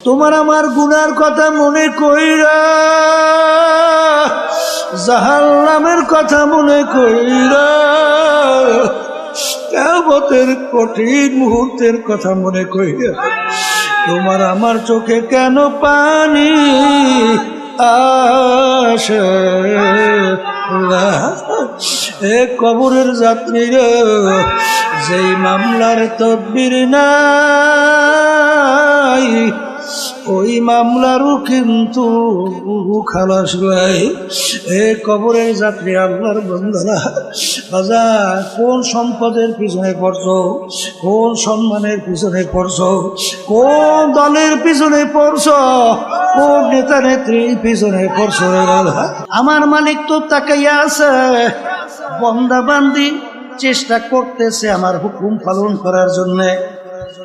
তোমার আমার গুনার কথা মনে কইরা, জাহান্নামের কথা মনে কইরা, কিয়ামতের কঠিন মুহূর্তের কথা মনে কইরা তোমার আমার চোখে কেন পানি আসে না? এ কবরের যাত্রীরা, যেই মামলার তদবির নাই ওই মামলারও কিন্তু খালাস ভাই। এ কবরের যাত্রী আল্লাহর বান্দারা, বাজার কোন সম্পদের পিছনে পড়ছো, কোন সম্মানের পিছনে পড়ছো, কোন দলের পিছনে পড়ছো, কোন নেতা নেত্রীর পিছনে পড়ছো রে বাবা? আমার মালিক তো তাকাইয়া আছে, বান্দা বান্দি চেষ্টা করতেছে আমার হুকুম পালন করার জন্য,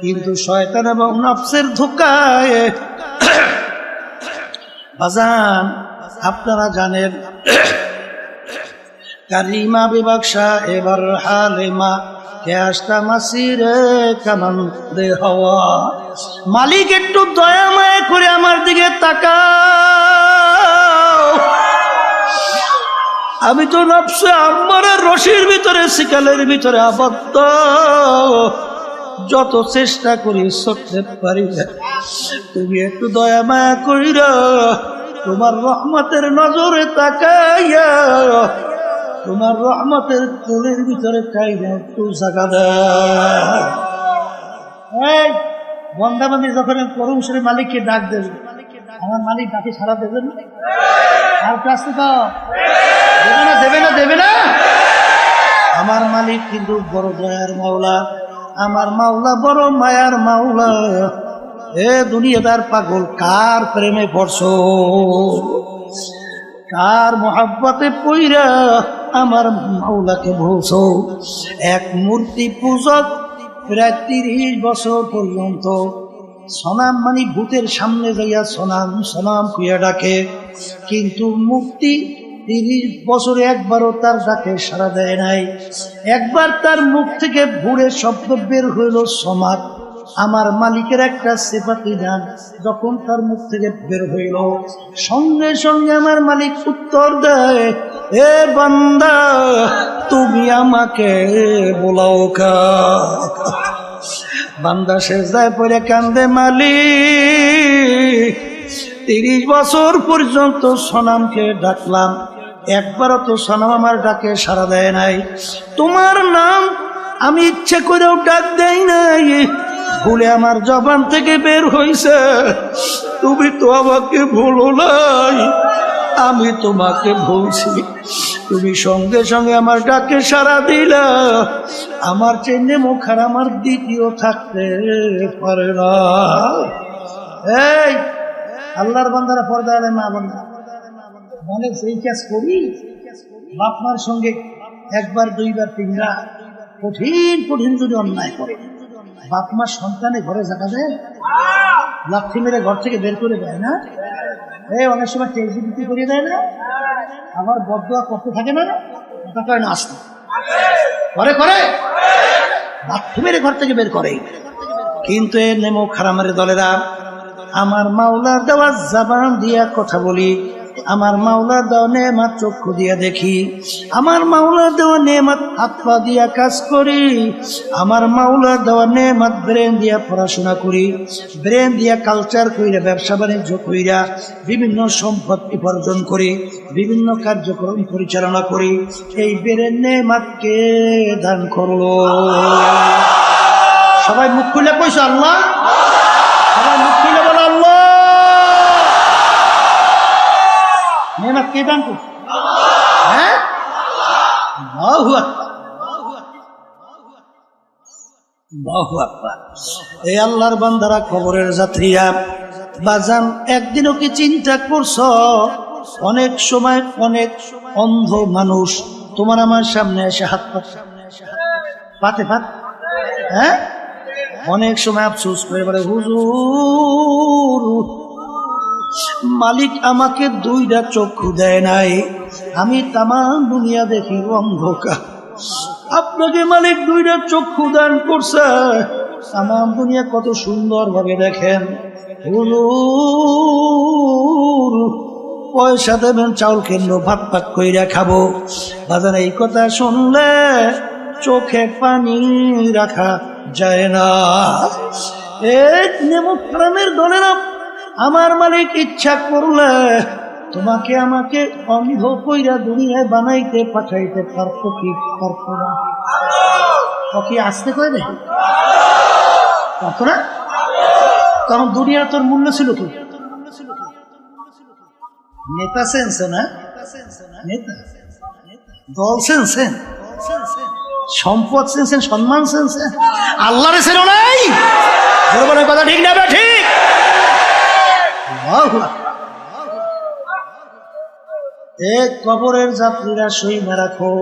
কিন্তু শয়তান এবং নফসের ধোঁকায় বাজান আপনারা জানেন কারিমা বিবাকশা এবার হালেমা কে আসতা মাসিরে কামান দে হওয়া। মালিক একটু দয়া মায়া করে আমার দিকে তাকাও। আমি তো নফসে আমার রশির ভিতরে, শিকালের ভিতরে আবদ্ধ, যত চেষ্টা করি করতে পারি না। তুমি একটু দয়া মায়া কইরা তোমার রহমতের নজরে তাকাইয়া তোমার রহমতের কোলের ভিতরে কাইরা একটু জায়গা দেয়। এই বন্দাবান্দি যখন করুন সেটা মালিককে ডাক দেবে, আমার মালিক ডাকে সারা দেবেন আর কাছে তো দেবে না, দেবে না, দেবে না। আমার মালিক কিন্তু বড় দয়ার মাওলা, আমার মাওলা বড় মায়ার মাওলা। এ দুনিয়াদার পাগল, কার প্রেমে পড়ছো, কার মোহাব্বতে পইরা আমার মাওলাকে ভুলছো? এক মূর্তি পূজক প্রায় 30 বছর পর্যন্ত সনাম মানে ভূতের সামনে যাইয়া সনাম সনাম কুইয়া ডাকে, কিন্তু মূর্তি 30 বছরে একবারও তার ডাকে সাড়া দেয় নাই। একবার তার মুখ থেকে ভুরে শব্দ বের হইল সমাদ। আমার মালিকের একটা সিফাতি গান যখন তার মুখ থেকে বের হইল, সঙ্গে সঙ্গে আমার মালিক উত্তর দেয়, এ বান্দা তুমি আমাকে বলাও কা। বান্দা সেজদায় পড়ে কান্দে, মালিক 30 বছর পর্যন্ত সনামকে ডাকলাম, একবারও তো সনাম আমার ডাকে সাড়া দেয় নাই। তোমার নাম আমি ইচ্ছে করেও ডাক দেই নাই, ভুলে আমার জবান থেকে বের হইছে। তুমি তো আমাকে ভুলো নাই, আমি তোমাকে ভুলছি। তুমি সঙ্গে সঙ্গে আমার ডাকে সাড়া দিলা। আমার চেয়ে মুখ আর আমার দ্বিতীয় থাকতে পারে না। এই আল্লাহর বান্দারা, পর্দা আলে মা বান্দা, মানে সেই কাজ করি বাপ মার সঙ্গে একবার দুইবার তিনবার কঠিন কঠিন যদি অন্যায় করে, বাপ মার সন্তানে ঘরে জায়গা দেয়, লাথি মেরে ঘর থেকে বের করে দেয় না? এই অনেক সময় টেলজিবিটি করিয়ে দেয় না? আবার বদদোয়া করতে থাকে না? ওটা কয় না, আসতে করে করে লাথি মেরে ঘর থেকে বের করে। কিন্তু এ নেমো খারামের দলেরা, আমার মাওলার দেওয়া জবান দিয়া কথা বলি, আমার মাওলার দেওয়া নেয়ামত চক্ষু দিয়া দেখি, আমার মাওলার দেওয়া নেয়ামত হাত পা দিয়া কাজ করি, আমার মাওলার দেওয়া নেয়ামত ব্রেন দিয়া পড়াশোনা করি, ব্রেন দিয়া কালচার কইরা ব্যবসা বাণিজ্য কইরা বিভিন্ন সম্পদ উপার্জন করি, বিভিন্ন কার্যক্রম পরিচালনা করি। এই ব্রেন নেয়ামত কে দান করলো? সবাই মুখ খুলে কইছো আল্লাহ, সবাই মুখ খুলে বলো আল্লাহ। নেয়ামত কে দান করছে? হ্যাঁ, আল্লাহু আকবার, আল্লাহু আকবার। এই আল্লাহর বান্দারা, কবরের যাত্রীরা, বাজান একদিনও কি চিন্তা করছো? অনেক সময় অনেক অন্ধ মানুষ তোমার আমার সামনে এসে হাত পাতে পাত, হ্যাঁ, অনেক সময় আফসোস করে বলে, হুজুর মালিক আমাকে 2টা চক্ষু দেয় নাই, আমি তামাম দুনিয়া দেখি অন্ধকার, আপনাকে মালিক 2টা চক্ষু দান করছে, তামাম দুনিয়া কত সুন্দর ভাবে দেখেন। হুজুর পয়সা দেবেন, চাউল কিনবো, ভাত পাক কইরা খাবো। বাজার এই কথা শুনলে চোখে পানি রাখা যায় না। এক নেমুক হারামের দলেরা, আমার মালিক ইচ্ছা করলে তোমাকে আমাকে অন্ধ কইরা দুনিয়ায় বানাইতে পাঠাইতে পারতো কি পারতো না? কি আসতে কয় না পারতো না? তখন দুনিয়া তোর মূল্য ছিল কি? নেতা সেন্সে না, নেতা দল সেন্সে, সম্পদ সেন্সেন, সম্মান সেন্সে, আল্লাহর ছিল নাই। কথা ঠিক না? ঠিক। এক কবরের যাত্রীরা সই না রাখো,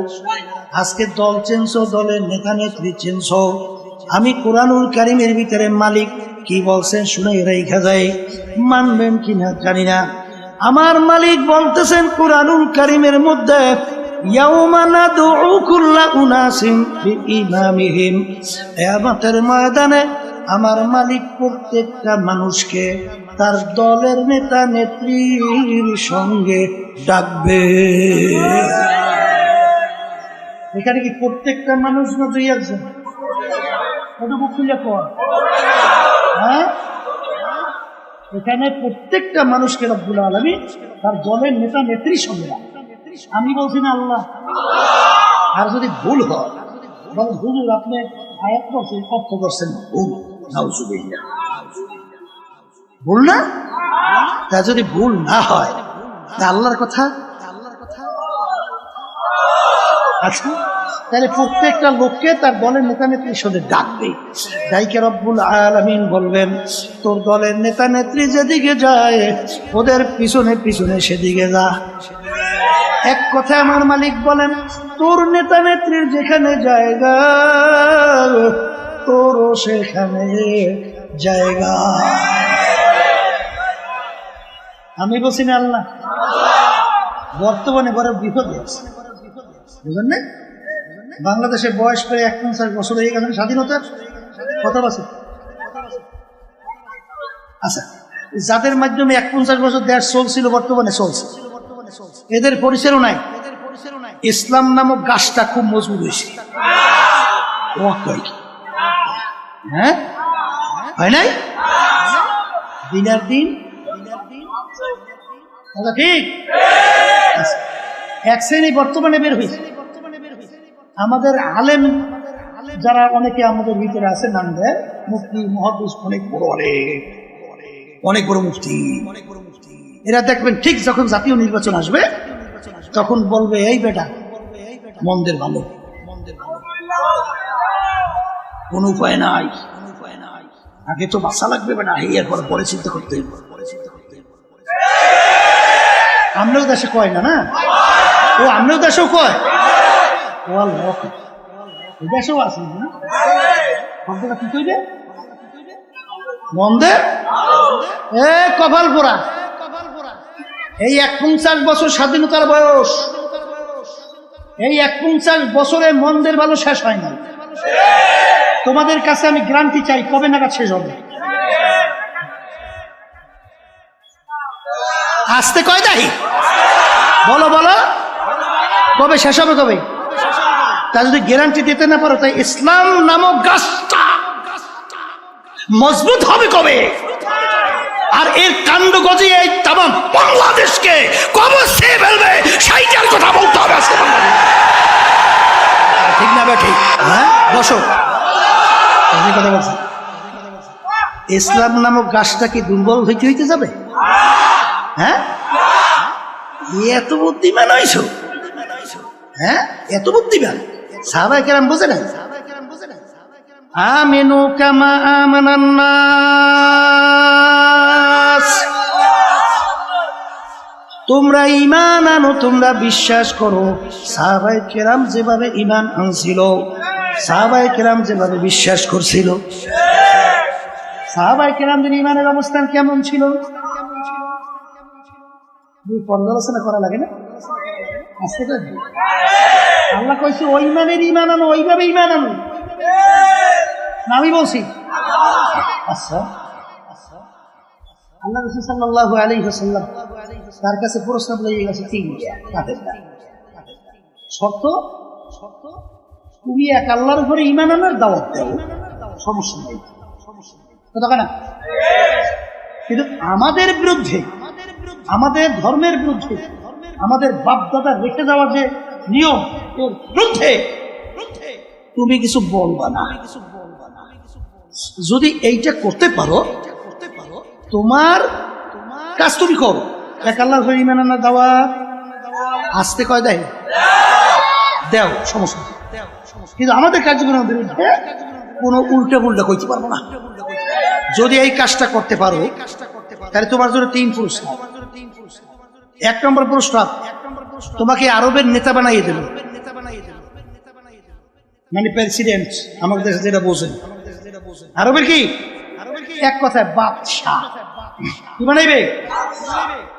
আজকে দল চেঞ্জ, দলের নেতা নেত্রী চেঞ্জ। আমি কুরআনুল কারীমের ভিতরে মালিক কি বলছেন শুনে রেখা যায়, মানবেন কিনা জানি না। আমার মালিক বলতেছেন কুরআনুল কারীমের মধ্যে, ইয়াউমা নাদউ কুল্লা উনাসিন বিইমামিহিম, কিয়ামতের ময়দানে আমার মালিক প্রত্যেকটা মানুষকে তার দলের নেতা নেত্রীর সঙ্গে ডাকবে। এখানে কি প্রত্যেকটা মানুষ না দুই একজন? হ্যাঁ, এখানে প্রত্যেকটা মানুষকে রব্বুল আলামিন তার দলের নেতা নেত্রীর সঙ্গে। আমি বলছি না আল্লাহ। আর যদি ভুল হয়, হুজুর আপনি আয়াত করছেন, অর্থ করছেন ভুল, নাউজুবিল্লাহ, ভুল না? তা যদি ভুল না হয় আল্লাহর কথা, আচ্ছা তাহলে প্রত্যেকটা লোককে তার দলের নেতা নেত্রীর সাথে ডাকবে। ডাইকে রব্বুল আলামিন বলবেন, তোর দলের নেতা নেত্রী যেদিকে যায় ওদের পিছনে পিছনে সেদিকে যা। এক কথায় আমার মালিক বলেন, তোর নেতা নেত্রীর যেখানে জায়গা তোরও সেখানে জায়গা। আমি বলছি না আল্লাহ। বর্তমানে বড় বিপদ আছে, বুঝলেন না? বাংলাদেশের বয়স প্রায় 51 বছর হয়ে গেছে স্বাধীনতার। কত বছর? আচ্ছা, যাদের মাধ্যমে 51 বছর দেশ চলছিল, বর্তমানে চলছে, এদের পরিচয়ও নাই। ইসলাম নামক গাছটা খুব মজবুত হয়েছে। হ্যাঁ, হয় নাই? দিনের দিন ঠিক এক শ্রেণী বর্তমানে বের হয়েছে। আমাদের আলেম যারা অনেকে আমাদের ভিতরে আছে, নাম দেয় মুফতি, মুহাদ্দিস, অনেক বড়, অনেক বড় মুফতি। এরা দেখবেন ঠিক যখন জাতীয় নির্বাচন আসবে তখন বলবে, এই বেটা মন্দের ভালো, কোন উপায় নাই, আগে তো বাঁচা লাগবে বেটা, এরপর পরে চিন্তা করতে। আমরাও দেশে কয় না, না ও আমরাও দেশেও কয়, ও আল্লাহ দেশেও আছে না। শব্দটা কি কইবে? মন্দে এ কপাল পোড়া। এই 51 বছর স্বাধীনতার বয়স, এই 51 বছরে মন্দের ভালো শেষ হয় না। তোমাদের কাছে আমি গ্যারান্টি চাই, কবে নাগাদ শেষ হবে? আসতে কয় দাহি বলো, বলো কবে শেষ হবে? কবে? তা যদি গ্যারান্টি দিতে না পারো, তাই ইসলাম নামক গাছটা মজবুত হবে কবে? আর এর কাণ্ড গজিয়ে এই তামাম বাংলাদেশকে কবে সে ফেলবে সেইটার কথা বলতে হবে আজকে। ঠিক না ঠিক? হ্যাঁ, বসো, কথা বলছি। ইসলাম নামক গাছটা কি দুর্বল হইতে হইতে যাবে? হ্যাঁ, এত বুদ্ধিমান হইছো? হ্যাঁ, এত বুদ্ধিমান সাহাবায়ে কেরাম বুঝে না? আমিনু কামা আমানান নাস, তোমরা ঈমান আনো, তোমরা বিশ্বাস করো। সাহাবায়ে কেরাম যেভাবে ঈমান আনছিল, সাহাবায়ে কেরাম যেভাবে বিশ্বাস করছিল, সাহাবায়ে কেরামদের ঈমানের অবস্থান কেমন ছিল? পর্যালোচনা করা লাগে না? আল্লাহ কইছে ওই ইমানের ঈমান আনো, ওইভাবে ঈমান আনো। আমি বলছি আচ্ছা, আল্লাহ রাসূল সাল্লাল্লাহু আলাইহি ওয়াসাল্লাম তার কাছে প্রস্তাব লেগে গেছে তিনটা কাফেররা। শর্ত, তুমি এক আল্লাহর উপরে ঈমান আনার দাওয়াত দাও, সমস্যা নেই, কথা না। কিন্তু আমাদের বিরুদ্ধে, আমাদের ধর্মের বিরুদ্ধে, আমাদের বাপ-দাদা রেখে যাওয়া যে নিয়ম, এর বিরুদ্ধে তুমি কিছু বলবা না। যদি এইটা করতে পারো, তোমার কাজ তুমি করো। এক আল্লাহর উপরে ঈমান আনার দাওয়াত আসতে কয় দেয়, দেও, সমস্যা। কিন্তু আমাদের কার্যক্রমের বিরুদ্ধে কোনো উল্টা পুল্টা কইতে পারবো না। যদি এই কাজটা করতে পারো তাহলে তোমার জন্য 3 পুরস্কার। 1 নম্বর পুরস্কার, তোমাকে আরবের নেতা বানাইয়ে দেবে, মানে প্রেসিডেন্ট, আমাদের দেশে যেটা বোঝেন। আরবের কি, এক কথায় বাদশাহ। কি বানাইবে?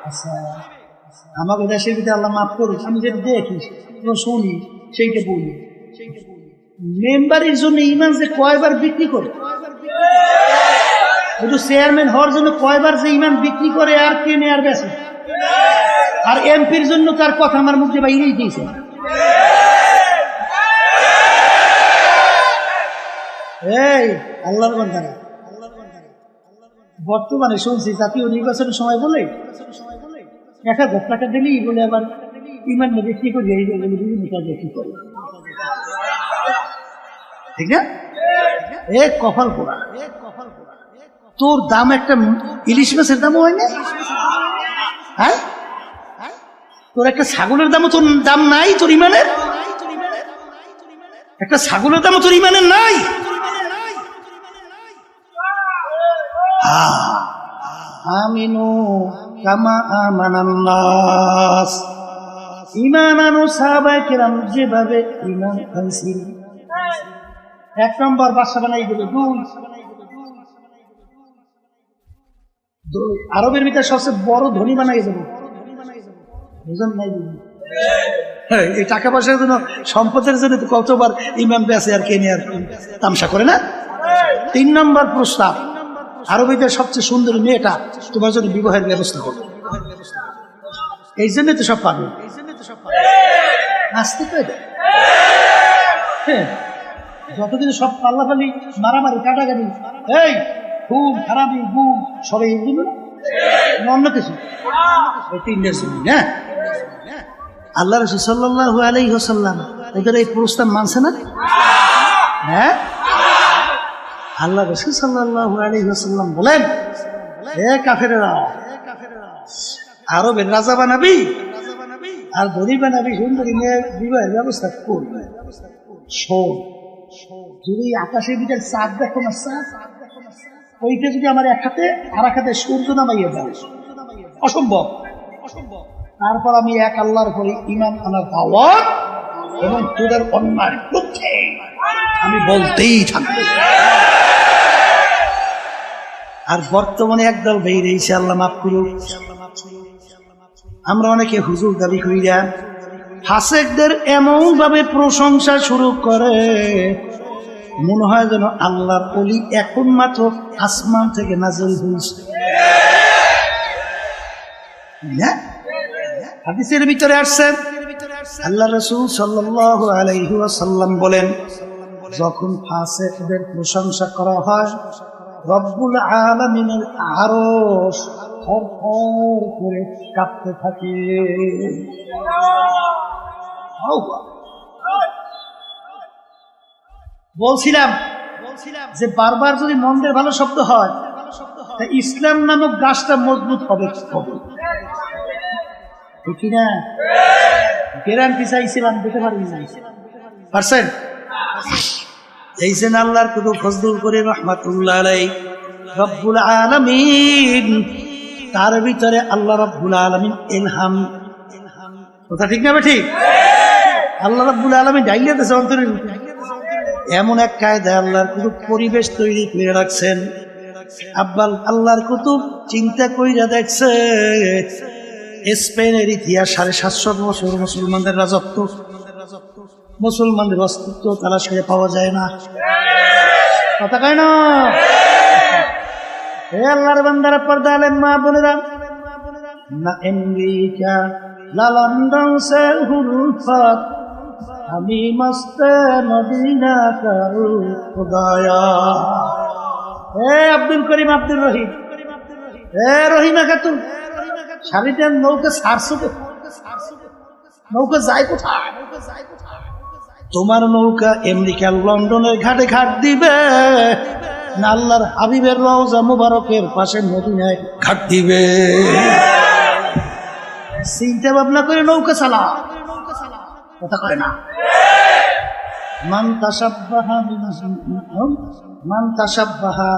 আচ্ছা, আমাদের দেশের ভিতরে আল্লাহ মাফ করুন, আমি যেটা দেখি শুনি সেইটা বলি। মেম্বারের জন্য ইমান যে কয়বার বিক্রি করে, শুধু চেয়ারম্যান হওয়ার জন্য কয়বার যে ইমান বিক্রি করে আর কেনে আর বেছে। আর এমপির জন্য তার কথা আমার মুখে বাইরেই দিয়েছে। এই আল্লাহর বান্দারা, বর্তমানে শুনছি জাতীয় নির্বাচনের সময় বলে 1000 টাকা দিলেই বলে আবার ইমান বিক্রি করে বিভিন্ন কাজ বিক্রি করে, ঠিক না? এ কপাল পোড়া। তোর দাম একটা ইলিশ মাছের দামও হয় না, হ্যাঁ? তোর একটা ছাগলের দামও তোর দাম নাই, তোর ইমানের একটা ছাগলের দামও তোর ইমানের নাই। আমিনু কামা আমানান নাস, ঈমান আনো সাহাবায়ে কেরাম যেভাবে ঈমান আনছিল। 1 নম্বর বাদশা বানাই দিল। 2 আরবের ভিতরে সবচেয়ে বড় ধনী বানাই দেবো, বুঝলেন নাই? এই টাকা পয়সার জন্য, সম্পদের জন্য কতবার ইমাম বেঁচে আর কেনে আর তামসা করে না। 3 নম্বর প্রস্তাব, আরবিদের সবচেয়ে সুন্দরী মেয়েটা তোমার জন্য বিবাহের ব্যবস্থা করবে। এই জন্য তো সব পাবে, আসতে পারে। হ্যাঁ, যতদিন সব পাল্লাপাল্লি, মারামারি, কাটাকাটি, এই খুব খারাপি, গুম, সবাই এই জন্য, অন্য কিছু। এই 3টার জন্য। হ্যাঁ, আল্লাহ রাসূল সাল্লাল্লাহু আলাইহি ওয়াসাল্লাম ওদের এই প্রস্তাব মানছে না? হ্যাঁ, আল্লাহ রাসূল সাল্লাল্লাহু আলাইহি ওয়াসাল্লাম বলেন, হে কাফেরেরা, আরবের রাজা বানাবি আর ধনী বানাবি, সুন্দরী মেয়ে বিবাহের ব্যবস্থা করবে। শোন, যদি আকাশের ভিতরে চাঁদ দেখো না, চাঁদ ওইটা যদি আমার এক হাতে আর এক হাতে সূর্য নামাইয়া যায়, অসম্ভব। তারপর আমি এক আল্লাহর উপরে ঈমান আনার দাওয়াত এবং তোদের অন্যায়ের বিরুদ্ধে আমি বলতেই থাকবো। আর বর্তমানে একদল বেরিয়েছে, আল্লাহ মাফ করুক, আমরা অনেকে হুজুর দাবি করিয়া ফাসেকদের এমন ভাবে প্রশংসা শুরু করে, মনে হয় যেন আল্লাহর ওলি এখন মাত্র আসমান থেকে নাযিল হয়েছে। হাদিসের ভিতরে আসছেন, আল্লাহ রাসূল সাল্লাল্লাহু আলাইহি ওয়াসাল্লাম বলেন, যখন ফাসেকদের প্রশংসা করা হয়, রব্বুল আলামিনের আরশ থরথর করে কাঁপতে থাকে। বলছিলাম যে বারবার যদি মন্দের ভালো শব্দ হয়, ইসলাম নামক গাছটা মজবুত হবে। ঠিক না? গ্যারান্টি চাইছিলাম, দিতে পারবি না, পারছেন? এই যে আল্লাহর কুতুব ফজলুল করিম রাহমাতুল্লাহ আলাইহি, রব্বুল আলামিন, তার ভিতরে আল্লাহ রব্বুল আলামিন ইলহাম, কথা ঠিক না? ঠিক। আল্লাহ রব্বুল আলামিন ডাইলে দেশে অন্তরে এমন এক কায়দায় আল্লাহর কুতুব পরিবেশ তৈরি করে রাখছেন। আব্বাল আল্লাহর কুতুব চিন্তা কইরা দেখছে, স্পেনের ইতিহাস 750 বছর মুসলমানদের রাজত্ব, মুসলমানদের অস্তিত্ব তালাশ করে পাওয়া যায় না, কথা কয় না? হে আল্লাহর বান্দারা, পর্দা আলেম মা বোনেরা, না আমেরিকা না লন্ডন সে হুলফত, আমি মস্তে মদিনা কারু খুদায়া। হে আব্দুল করিম আব্দুল রহিম, হে রহিমা খাতুন, স্বামীদের নৌকা ছাড়ছো, নৌকা যায় কোথায়? তোমার নৌকা আমেরিকা লন্ডনের ঘাটে ঘাট দিবে না আল্লাহর হাবিবের রওজা মুবারকের পাশে মদিনায় ঘাট দিবে? চিন্তা ভাবনা করে নৌকা চালা, কথা কয় না। মান তাসাব্বাহা মান তাসাব্বাহা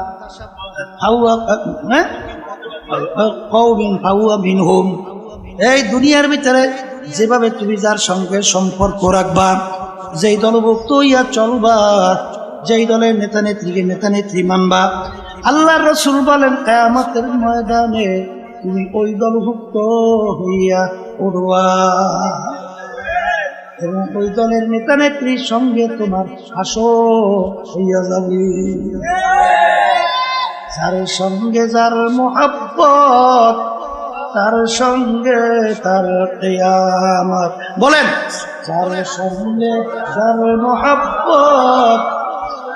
কওমিন ফাহুয়া মিনহুম। এই দুনিয়ার ভিতরে যেভাবে তুমি যার সঙ্গে সম্পর্ক রাখবা, যেই দলভুক্ত হইয়া চলবা, যেই দলের নেতা নেত্রীকে নেতা নেত্রী মানবা, আল্লাহর রাসূল বলেন কিয়ামতের ময়দানে তুমি ওই দলভুক্ত হইয়া উঠবা এবং ওই দলের নেতা নেত্রীর সঙ্গে তোমার হাসর হইয়া যাবে। যার সঙ্গে যার মোহাব্বত, তার সঙ্গে তার কিয়ামত। বলেন, যার সঙ্গে যার মোহাব্বত,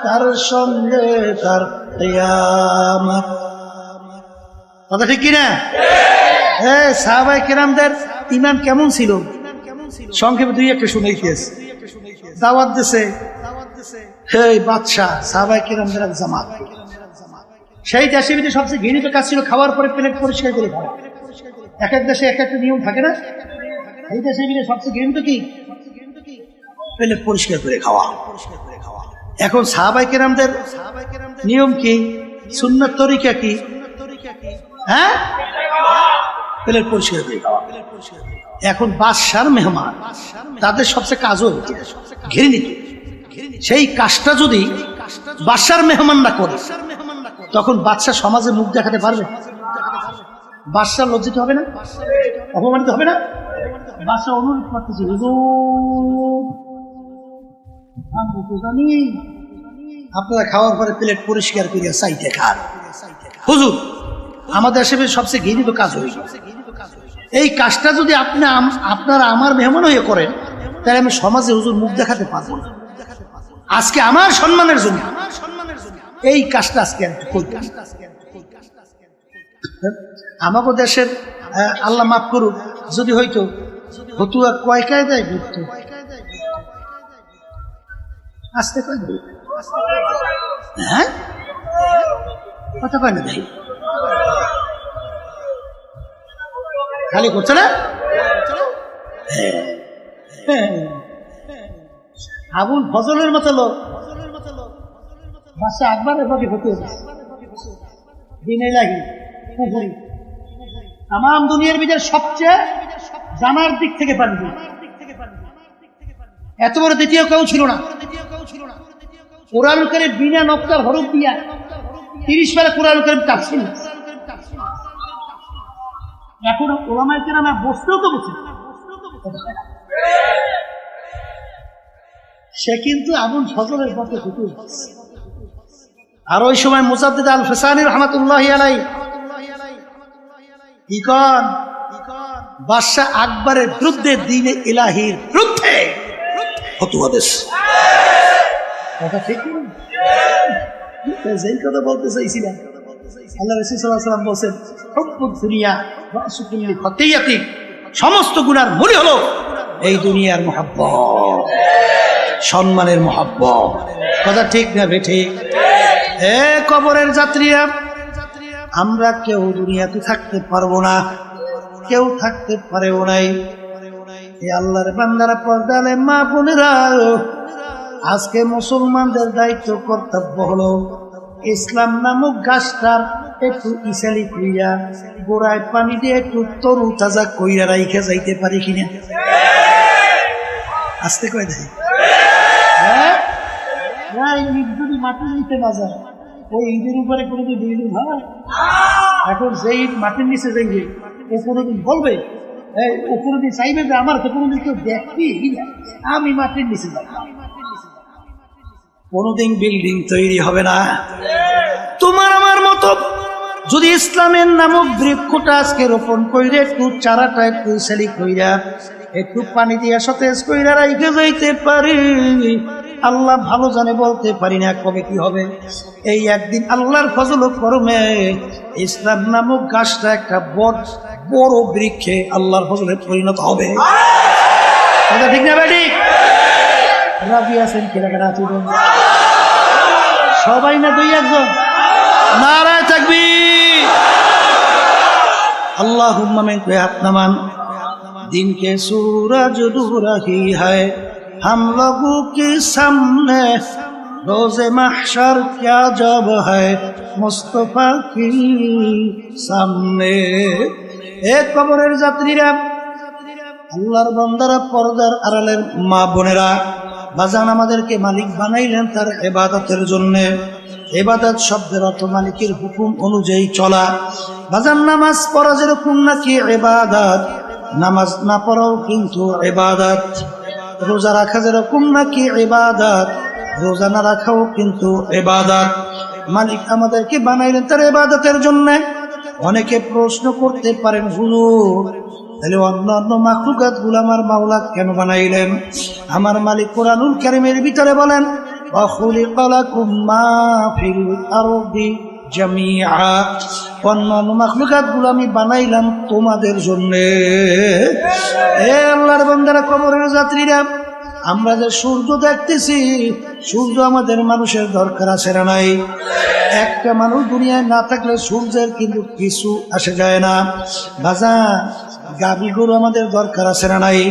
তার সঙ্গে তার কিয়ামত। কথা ঠিক কিনা? সাহাবায়ে কেরামদের ঈমান কেমন ছিল? সংক্ষেপে দুই একটা শুনে গিয়েছে। দাওয়াত দিছে এই বাদশাহ, সাহাবায়ে কেরামদের এক জামাত। সেই দেশে ভিতরে সবচেয়ে ঘৃণিত কাজ ছিল খাওয়ার পরে প্লেট পরিষ্কার করে খাওয়া। এক এক দেশে এক একটা নিয়ম থাকে না? এই দেশে ভিতরে সবচেয়ে ঘৃণিত কি? প্লেট পরিষ্কার করে খাওয়া। এখন সাহাবায়ে কেরামদের নিয়ম কি, সুন্নাত তরিকা কি? হ্যাঁ, প্লেট পরিষ্কার করে খাওয়া। এখন বাদশার মেহমান, তাদের সবচেয়ে কাজও ঘৃণিত। সেই কাজটা যদি বাদশার মেহমানরা করে, তখন বাদশা সমাজে মুখ দেখাতে পারবে? বাদশা লজ্জিত হবে না? অপমানিত হবে না? বাদশা অনুরোধ করতেছে, হুজুর আপনারা খাওয়ার পরে প্লেট পরিষ্কার করিয়া চাইতে খান। হুজুর, আমাদের দেশে সবচেয়ে ঘৃণিত কাজ হয়ে গেছে। এই কাজটা যদি আপনারা আমার মেহমান হয়ে করেন, তাহলে আমি সমাজে হুজুর মুখ দেখাতে পারবো না। আজকে আমার সম্মানের জন্য এই কাজটা আজকে আমাকে দেশের আল্লাহ মাফ করুক, যদি হইতো হতুয়া কয় কায়দায় ঘুরতো, আসতে কয় হ্যাঁ কথা কয় না ভাই, খালি করছে না? আবুল ফজলের মতো লোক বাদশা আকবরের প্রতি হতে দিনে লাগি পুকুরি তাম দুনিয়ার ভিতরে সবচেয়ে জানার দিক থেকে পারবে, এত বড় দ্বিতীয় কেউ ছিল না। কোরআন কারীম বিনা নকশার হরফ দিয়া 30 পারা কোরআন কারীম তাফসীর। এখন ওলামায়ে কেরাম বসতেও তো বসে, সে কিন্তু আবুল ফজলের পথে ঢুকে। আর ওই সময় মুজাদ্দিদ আল ফিসানি রাহমাতুল্লাহি আলাইহি ইকন বাদশাহ আকবরের বিরুদ্ধে দ্বীনে ইলাহির বিরুদ্ধে ফতোয়া দিস। কথা ঠিক না? যেই কথা বলতে চাইছিলাম, আল্লাহ রাসূল সাল্লাল্লাহু আলাইহি ওয়াসাল্লাম বলেন, হুব্বুদ দুনিয়া রাসু কুল্লি খাতিয়াতিন, সমস্ত গুনার মূল হলো এই দুনিয়ার মহব্বত, সম্মানের মহব্বত। কথা ঠিক না বেঠিক? হে কবরের যাত্রীরা, আমরা কেউ দুনিয়াতে থাকতে পারবো না, কেউ থাকতে পারেও নাই। এই আল্লাহর বান্দারা, পর্দালে মা বোনেরা, আজকে মুসলমানদের দায়িত্ব কর্তব্য হলো ইসলাম নামক গাছটার একটু ইসালি কইরা গোড়ায় পানি দিয়ে একটু তরু তাজা কইরা রাইখে যাইতে পারি কিনা? আস্তে কয়ে দেয় যদি মাটির নিচে না যায়, ওই ঈদের উপরে কোনোদিন বিল্ডিং হয়? এখন যেই মাটির নিচে যাইবে ও কোনোদিন বলবে, ও কোনোদিন চাইবে যে আমার তো কোনোদিন কেউ দেখবি, আমি মাটির নিচে যাব। কোনোদিন বিল্ডিং তৈরি হবে না। তোমার আমার মতো যদি ইসলামের নামক বৃক্ষটা আজকে রোপণ কইরে একটু চারাটা একটু সেলি কইরা একটু পানি দিয়া সতেজ কইরা রাইখে যাইতে পারি, আল্লাহ ভালো জানে, বলতে পারি না কবে কি হবে। এই একদিন আল্লাহর ফজল ও করমে ইসলাম নামক গাছটা একটা বড় বৃক্ষে আল্লাহর ফজলে পরিণত হবে। কথা ঠিক না ভাই? ঠিক রাজি আছেন কেনাকাটা সবাই না দুই একজন? নারায়ে তাকবীর। अल्लाहुम्मा में कोई हाथ नमान। दिन के सूरज डूब रही है हम लोगों के सामने, रोज़े महशर क्या जब है मुस्तफा की सामने। एक कबरेर যাত্রীরা, আল্লাহর বান্দারা, পর্দার আড়ালের মা বোনেরা, বাজান আমাদেরকে মালিক বানাইলেন তার ইবাদতের জন্য। ইবাদত শব্দের অর্থ মালিকের হুকুম অনুযায়ী চলা। বাজান নামাজ পড়া যেরকম নাকি ইবাদত, নামাজ না পড়াও কিন্তু ইবাদত। রোজা রাখা যেরকম নাকি ইবাদত, রোজা না রাখাও কিন্তু ইবাদত। মালিক আমাদেরকে বানাইলেন তার ইবাদতের জন্য। অনেকে প্রশ্ন করতে পারেন, হুজুর তাহলে অন্যান্য মাখলুকাত গুলো আমার মাওলা কেন বানাইলেন? আমার মালিক কোরআনুল কারীমের ভিতরে বলেন, وَخُلِقَ لَكُم مَّا فِي الْأَرْضِ جَمِيعًا। অন্যান্য মাখলুকাত গুলো আমি বানাইলাম তোমাদের জন্য। এ আল্লাহর বান্দারা, কবরের যাত্রীরা, আমরা যে সূর্য দেখতেছি, সূর্য আমাদের মানুষের দরকার আছে না নাই? একটা মানুষ দুনিয়ায় না থাকলে সূর্যের কিন্তু কিছু আসে যায় না। বাজান গাভী গরু আমাদের দরকার আছে না নাই?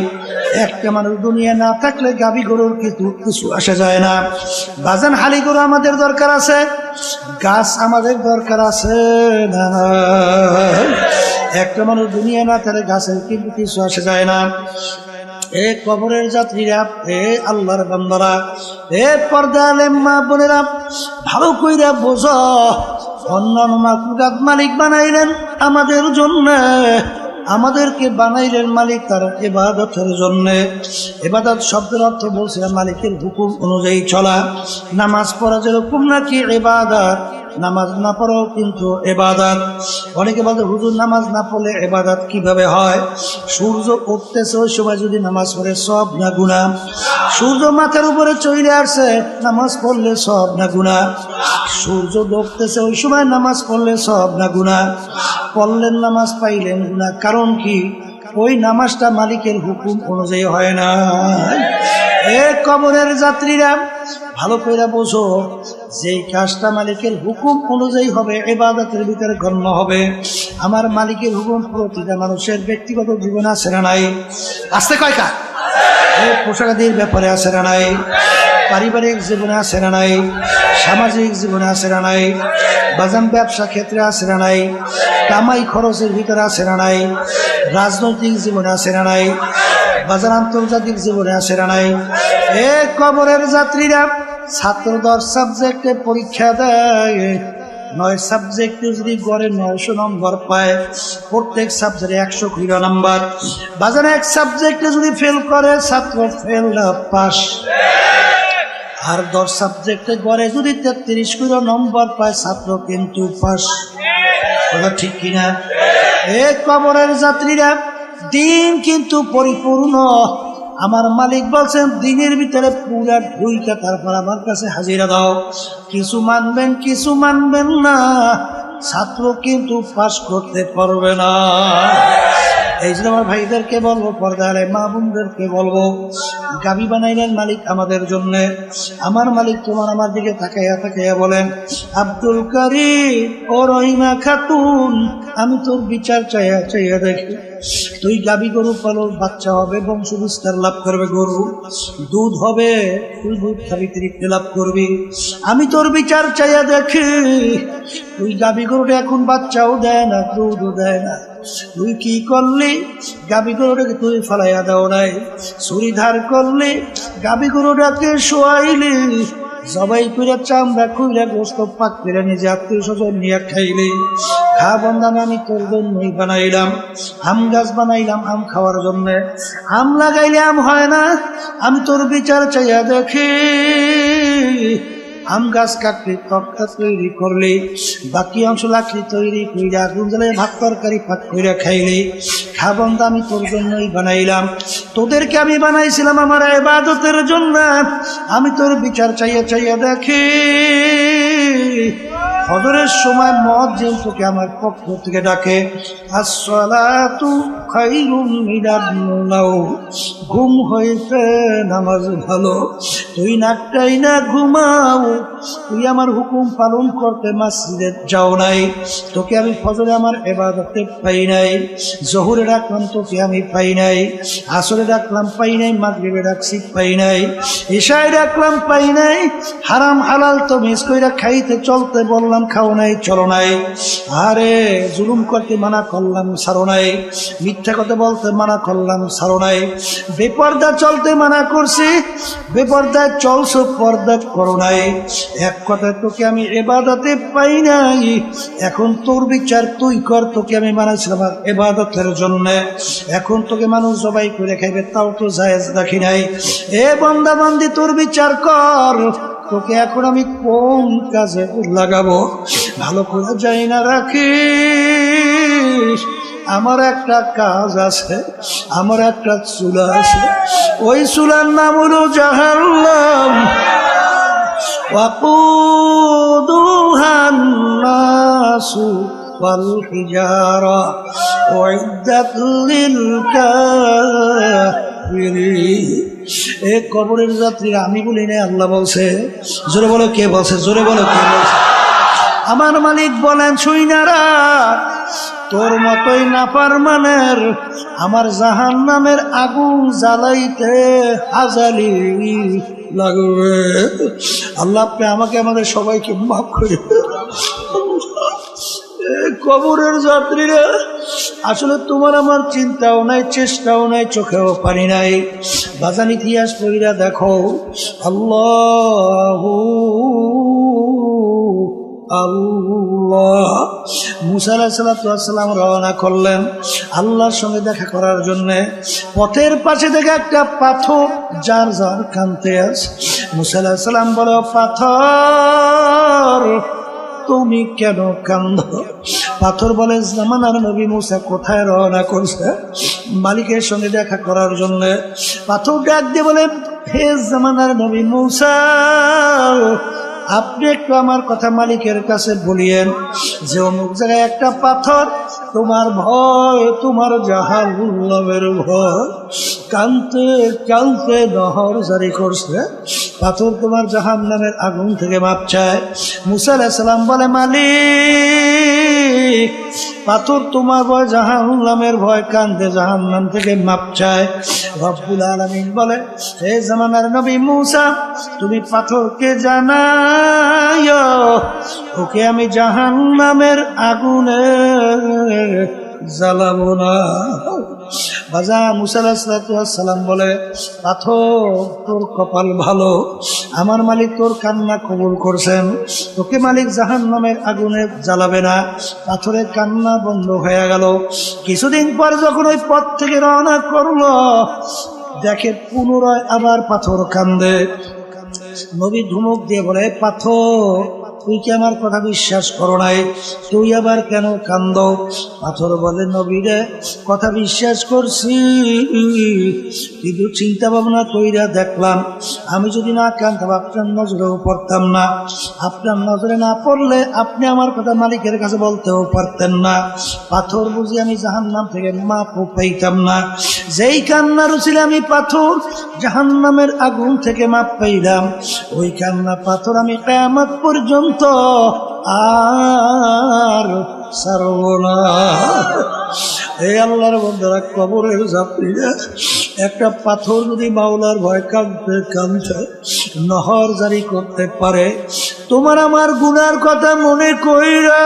একটা মানুষ দুনিয়ায় না থাকলে গাভী গরুর কিন্তু কিছু আসে যায় না। বাজান হালি গরু আমাদের দরকার আছে, গাছ আমাদের দরকার আছে না? একটা মানুষ দুনিয়ায় না থাকলে গাছের কিন্তু কিছু আসে যায় না। এ কবরের যাত্রীরা, এ আল্লাহর বান্দারা, এ পর্দার মা বোনেরা, ভালো কইরা বোঝো, অন্যান্য মাখলুকাত মালিক বানাইলেন আমাদের জন্য। আমাদেরকে বানাইলেন মালিক তার ইবাদতের জন্য। ইবাদত শব্দের অর্থ বলছে মালিকের হুকুম অনুযায়ী চলা। নামাজ পড়া যেরকম নাকি ইবাদত, নামাজ না পড়াও কিন্তু ইবাদত। অনেকে বলে, হুজুর নামাজ না পড়লে ইবাদত কিভাবে হয়? সূর্য উঠতেছে ওই সময় যদি নামাজ পড়ে সব না গুনাহ? সূর্য মাথার উপরে চলে আসছে, নামাজ পড়লে সব না গুনাহ? সূর্য ডুবতেছে ওই সময় নামাজ পড়লে সব না গুনাহ? পড়লেন নামাজ, পাইলেন গুনাহ। কারণ কি? ওই নামাজটা মালিকের হুকুম অনুযায়ী হয় না। এ কবরের যাত্রীরা, ভালো করে বোঝো, যেই কাজটা মালিকের হুকুম অনুযায়ী হবে ইবাদতের ভিতরে গণ্য হবে। আমার মালিকের হুকুম প্রতিটা মানুষের ব্যক্তিগত জীবনে আছে না নাই? আসতে কয়টা? পোশাকাদির ব্যাপারে আছে না নাই? পারিবারিক জীবনে আছে না নাই? সামাজিক জীবনে আছে না নাই? বাজান ব্যবসা ক্ষেত্রে আছে না নাই? কামাই খরচের ভিতরে আছে না নাই? রাজনৈতিক জীবনে আছে না নাই? বাজার আন্তর্জাতিক জীবনে আছে না নাই? এ কবরের যাত্রীরা, ছাত্র 10 সাবজেক্টে পরীক্ষা দেয়, 9 সাবজেক্টে যদি গড়ে 900 নম্বর পায়, প্রত্যেক সাবজেক্টে 100 করে নাম্বার। বাজার এক সাবজেক্টে যদি ফেল করে ছাত্র ফেল না পাস। আর 10 সাবজেক্টে গড়ে যদি 33 করে নম্বর পায় ছাত্র কিন্তু পাস। কথা ঠিক কিনা? এ কবরের যাত্রীরা, দিন কিন্তু পরিপূর্ণ। আমার মালিক বলছেন, দিনের ভিতরে পুরা ঢুইকা তারপর আমার কাছে হাজিরা দাও। কিছু মানবেন, কিছু মানবেন না, ছাত্র কিন্তু পাস করতে পারবে না। এই জন্য আমার ভাইদেরকে বলবো, পর্দারে মা বোনদেরকে বলবো, গাবি বানাইলেন মালিক আমাদের জন্য। আমার মালিক তোমার আমার দিকে তাকাইয়া তাকাইয়া বলেন, আব্দুল কারিম ও রহিমা খাতুন, আমি তোর বিচার চাইয়া চাইয়া দেখি। তুই গাবি গরু পালো, বাচ্চা হবে, বংশ বিস্তার লাভ করবে, গরু দুধ হবে, তুই দুধ খাবি, তৃপ্তি লাভ করবি। আমি তোর বিচার চাইয়া দেখি, তুই গাবি গরুটা এখন বাচ্চাও দেয় না, দুধও দেয় না। তুই কি করলি? গাবি গরুটাকে তুই ফালাইয়া দাও নাই। ছুরি ধার করলি, গাবি গরুটাকে শোয়াইলি, জবাই করে চামড়া খুইলা গোস্ত পাক করে নিজে আত্মীয় স্বজন নিয়ে খাইলি। খা বন্ধা, আমি তোর জন্যই বানাইলাম। আম গাছ বানাইলাম আম খাওয়ার জন্য। আম লাগাইলে আম হয় না, আমি তোর বিচার চাইয়া দেখি। আম গাছ কাটলি, তক্তা তৈরি করলি, বাকি অংশ লাকড়ি তৈরি কইরা আগুন জ্বালিয়ে ভাত তরকারি ভাত কইরা খাইলি। খাবন্ধ আমি তোর জন্যই বানাইলাম, তোদেরকে আমি বানাইছিলাম আমার ইবাদতের জন্য। আমি তোর বিচার চাইয়া চাইয়া দেখি ফজরের সময় মুয়াজ্জিন তোকে আমার পক্ষ থেকে ডাকে, আসসালাতু খায়রুম মিনান নাওম, ঘুম হইতে নামাজ ভালো। তুই নাকটাই না ঘুমাও, তুই আমার হুকুম পালন করতে মসজিদে যাও নাই, তোকে আমি ফজরে আমার ইবাদতে পাই নাই, জোহরে রাখলাম তোকে আমি পাই নাই, আসরে রাখলাম পাই নাই, মাগরিবে রাখছি পাই নাই, ইশায় রাখলাম পাই নাই। হারাম হালাল তো মিস কইরা খাইতে চলতে বললাম, খাও নাই, চলো নাই। আরে জুলুম করতে মানা করলাম, ছাড়ো নাই। মিথ্যা কথা বলতে মানা করলাম, ছাড়ো নাই। বেপর্দা চলতে মানা করছি, বেপর্দায় চলছো, পর্দা করো নাই। এক কথা তোকে আমি ইবাদতে পাই নাই, এখন তোর বিচার তুই কর। তোকে আমি বানাইছিলাম ইবাদতের জন্য, এখন তোকে মানুষ জবাই করে খাইবে, তাও তো জায়েজ রাখি নাই। এ বান্দা বান্দি তোর বিচার কর, তোকে এখন আমি কোন কাজে লাগাবো ভালো করে যাই না রাখিস। আমার একটা কাজ আছে, আমার একটা চুলা আছে, ওই চুলার নাম হলো জাহান্নাম। ওয়াকুদুহান নাসু ওয়াল হিজারা উইদ্দাত লিল কাফিরিন। এ কবরের যাত্রীরা আমি বলি না, আল্লাহ বলছে। জোরে বলো কে বলছে, জোরে বলো কে বলছে। আমার মালিক বলেন, শুইনারা তোর মতোই নাফরমানের আমার জাহান্নামের আগুন জ্বালাইতে হাজালি লাগবে। আল্লাহ আপনি আমাকে আমাদের সবাইকে মাফ করে। কবরের যাত্রীরা আসলে তোমার আমার চিন্তাও নাই, চেষ্টাও নাই, চোখেও পানি নাই। বাজান ইতিহাস পড়িরা দেখো, আল্লাহু আল্লাহ। মুসা আলাইহিস সালাম রওনা করলেন আল্লাহর সঙ্গে দেখা করার জন্য। পথের পাশে থেকে একটা পাথর যার যার কাঁদতে আছে। মুসা আলাইহিস সালাম বলে, পাথর তুমি কেন কান্দ? পাথর বলে, জামানার নবী মুসা কোথায় রওনা করছে? মালিকের সঙ্গে দেখা করার জন্য। পাথর ডাক দিয়ে বলে, হে জামানার নবী মুসা, আপনি একটু আমার কথা মালিকের কাছে বলিয়েন যে অমুক জায়গায় একটা পাথর তোমার ভয়, তোমার জাহান্নামের ভয়, কানতে কানতে নহর জারি করছে। পাথর তোমার জাহান্নামের আগুন থেকে মাপ চায়। মুসা আলাইহিস সালাম বলে, মালিক পাথর তোমার ভয়, জাহান্নামের ভয়, কান্দে জাহান্নাম থেকে মাপ চায়। রব্বুল আলামিন বলে, হে জামানার নবী মুসা, তুমি পাথরকে জানাইও ওকে আমি জাহান্নামের আগুনে জ্বালাবো না। বাজা মুসা আলাইহিস সালাম বলে, পাথর তোর কপাল ভালো, আমার মালিক তোর কান্না কবুল করছেন, তোকে মালিক জাহান্নামের আগুনে জ্বালাবে না। পাথরের কান্না বন্ধ হয়ে গেল। কিছুদিন পর যখন ওই পথ থেকে রওনা করলো, দেখে পুনরায় আবার পাথর কান্দে। নবী ধুমুক দিয়ে বলে, পাথর তুই কি আমার কথা বিশ্বাস করো নাই? তুই আবার কেন কান্দ? পাথর বলে, নবী রে, কথা বিশ্বাস করছি, কিন্তু চিন্তা ভাবনা কইরা দেখলাম আমি যদি না কান্দতাম আপনার নজরেও পড়তাম না। আপনার নজরে না পড়লে আপনি আমার কথা মালিকের কাছে বলতেও পারতেন না। পাথর বুঝি আমি জাহান্নাম থেকে মাপও পাইতাম না। যেই কান্নার উচিলে আমি পাথর জাহান্নামের আগুন থেকে মাপ পাইলাম, ওই কান্না পাথর আমি কিয়ামত পর্যন্ত আর ছাড়ব না। এই আল্লাহর বন্দারা, কবরের যাত্রীরা, একটা পাথর যদি মাওলার ভয় কাঁদতে কাঁদতে নহর জারি করতে পারে, তোমার আমার গুনার কথা মনে কইরা,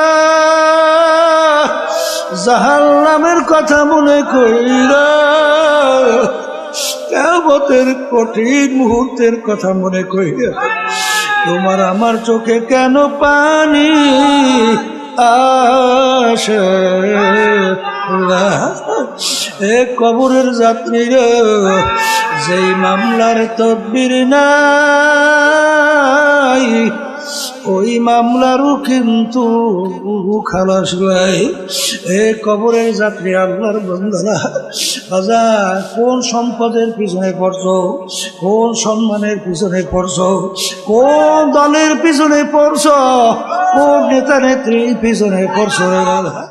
জাহান্নামের কথা মনে কইরা, কিয়ামতের কঠিন মুহূর্তের কথা মনে কইরা তোমার আমার চোখে কেন পানি আসে না? এ কবরের যাত্রীরা, যেই মামলার তদবির নাই, ওই মামলারও কিন্তু খালাস ভাই। এ কবরের যাত্রী আল্লাহর বান্দারা, বাজার কোন সম্পদের পিছনে পড়ছো, কোন সম্মানের পিছনে পড়ছো, কোন দলের পিছনে পড়ছো, কোন নেতা নেত্রীর পিছনে পড়ছো রে বাবা?